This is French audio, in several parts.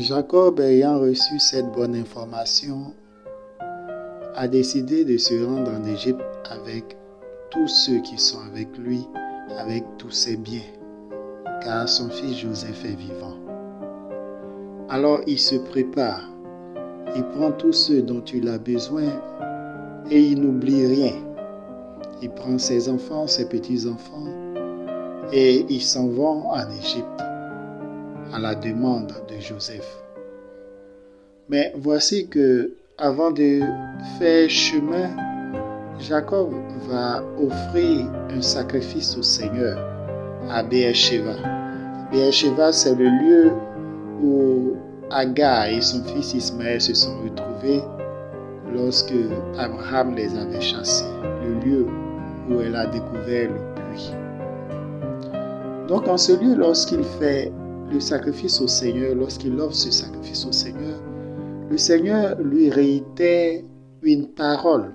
Jacob, ayant reçu cette bonne information, a décidé de se rendre en Égypte avec tous ceux qui sont avec lui, avec tous ses biens, car son fils Joseph est vivant. Alors il se prépare, il prend tout ce dont il a besoin et il n'oublie rien. Il prend ses enfants, ses petits-enfants et ils s'en vont en Égypte à la demande de Joseph. Mais voici que, avant de faire chemin, Jacob va offrir un sacrifice au Seigneur à Beersheba. Beersheba, c'est le lieu où Agar et son fils Ismaël se sont retrouvés lorsque Abraham les avait chassés, le lieu où elle a découvert le puits. Donc en ce lieu, lorsqu'il fait le sacrifice au Seigneur, lorsqu'il offre ce sacrifice au Seigneur, le Seigneur lui réitère une parole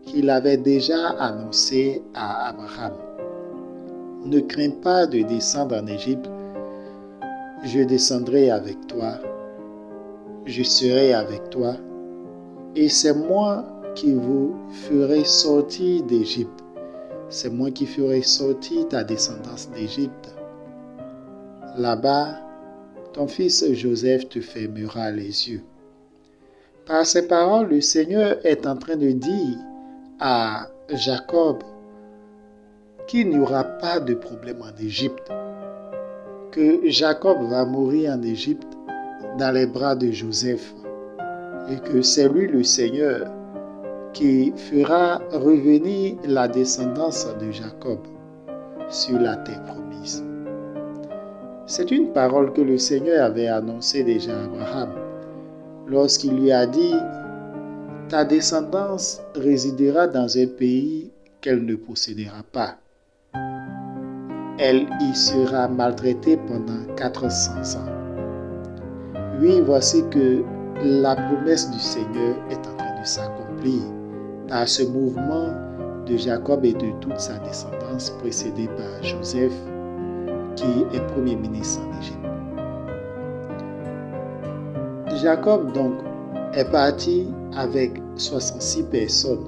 qu'il avait déjà annoncée à Abraham. Ne crains pas de descendre en Égypte, je descendrai avec toi, je serai avec toi, et c'est moi qui vous ferai sortir d'Égypte. C'est moi qui ferai sortir ta descendance d'Égypte. Là-bas, ton fils Joseph te fermera les yeux. Par ces paroles, le Seigneur est en train de dire à Jacob qu'il n'y aura pas de problème en Égypte, que Jacob va mourir en Égypte dans les bras de Joseph et que c'est lui le Seigneur qui fera revenir la descendance de Jacob sur la terre promise. C'est une parole que le Seigneur avait annoncée déjà à Abraham lorsqu'il lui a dit « Ta descendance résidera dans un pays qu'elle ne possédera pas. Elle y sera maltraitée pendant 400 ans. » Oui, voici que la promesse du Seigneur est en train de s'accomplir par ce mouvement de Jacob et de toute sa descendance précédée par Joseph, qui est premier ministre en Égypte. Jacob donc est parti avec 66 personnes.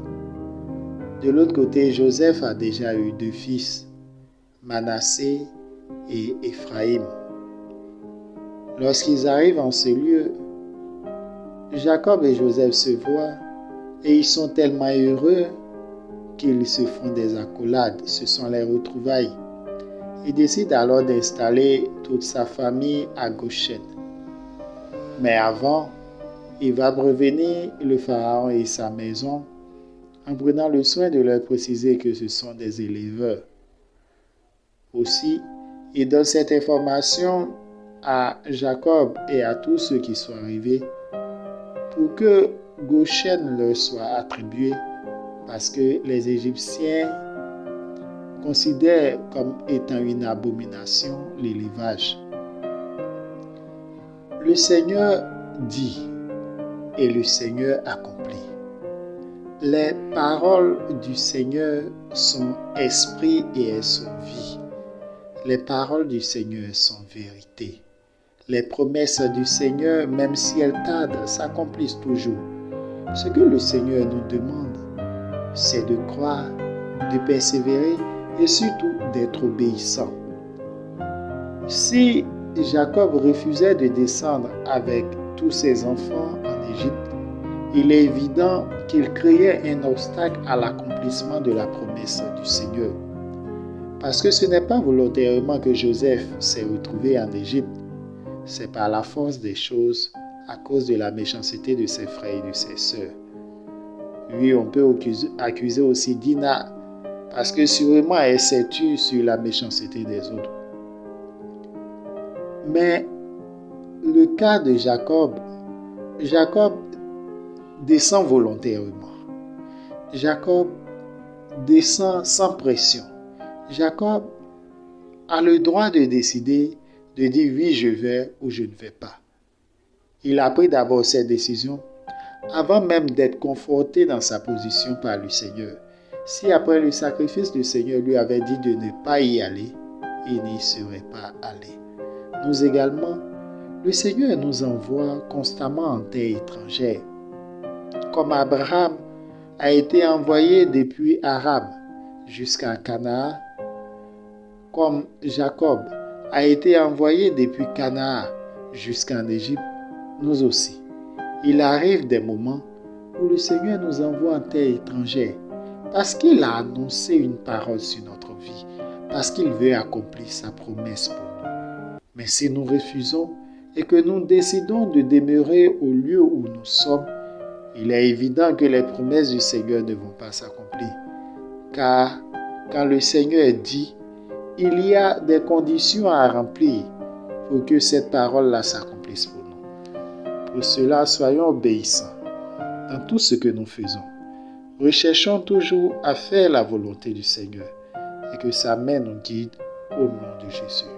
De l'autre côté, Joseph a déjà eu 2 fils, Manassé et Éphraïm. Lorsqu'ils arrivent en ce lieu, Jacob et Joseph se voient et ils sont tellement heureux qu'ils se font des accolades. Ce sont les retrouvailles. Il décide alors d'installer toute sa famille à Goshen. Mais avant, il va prévenir le pharaon et sa maison en prenant le soin de leur préciser que ce sont des éleveurs. Aussi, il donne cette information à Jacob et à tous ceux qui sont arrivés pour que Goshen leur soit attribué parce que les Égyptiens considèrent comme étant une abomination l'élevage. Le Seigneur dit et le Seigneur accomplit. Les paroles du Seigneur sont esprit et elles sont vie. Les paroles du Seigneur sont vérité. Les promesses du Seigneur, même si elles tardent, s'accomplissent toujours. Ce que le Seigneur nous demande, c'est de croire, de persévérer et surtout d'être obéissant. Si Jacob refusait de descendre avec tous ses enfants en Égypte, il est évident qu'il créait un obstacle à l'accomplissement de la promesse du Seigneur. Parce que ce n'est pas volontairement que Joseph s'est retrouvé en Égypte, c'est par la force des choses à cause de la méchanceté de ses frères et de ses sœurs. Oui, on peut accuser aussi Dina parce que sûrement elle s'est tue sur la méchanceté des autres. Mais le cas de Jacob descend volontairement. Jacob descend sans pression. Jacob a le droit de décider, de dire oui, je vais ou je ne vais pas. Il a pris d'abord cette décision avant même d'être conforté dans sa position par le Seigneur. Si après le sacrifice, le Seigneur lui avait dit de ne pas y aller, il n'y serait pas allé. Nous également, le Seigneur nous envoie constamment en terre étrangère. Comme Abraham a été envoyé depuis Aram jusqu'à Canaan, comme Jacob a été envoyé depuis Canaan jusqu'en Égypte, nous aussi. Il arrive des moments où le Seigneur nous envoie en terre étrangère parce qu'il a annoncé une parole sur notre vie, parce qu'il veut accomplir sa promesse pour nous. Mais si nous refusons et que nous décidons de demeurer au lieu où nous sommes, il est évident que les promesses du Seigneur ne vont pas s'accomplir. Car quand le Seigneur dit, il y a des conditions à remplir pour que cette parole-là s'accomplisse pour nous. Pour cela, soyons obéissants dans tout ce que nous faisons. Recherchons toujours à faire la volonté du Seigneur et que sa main nous guide au nom de Jésus.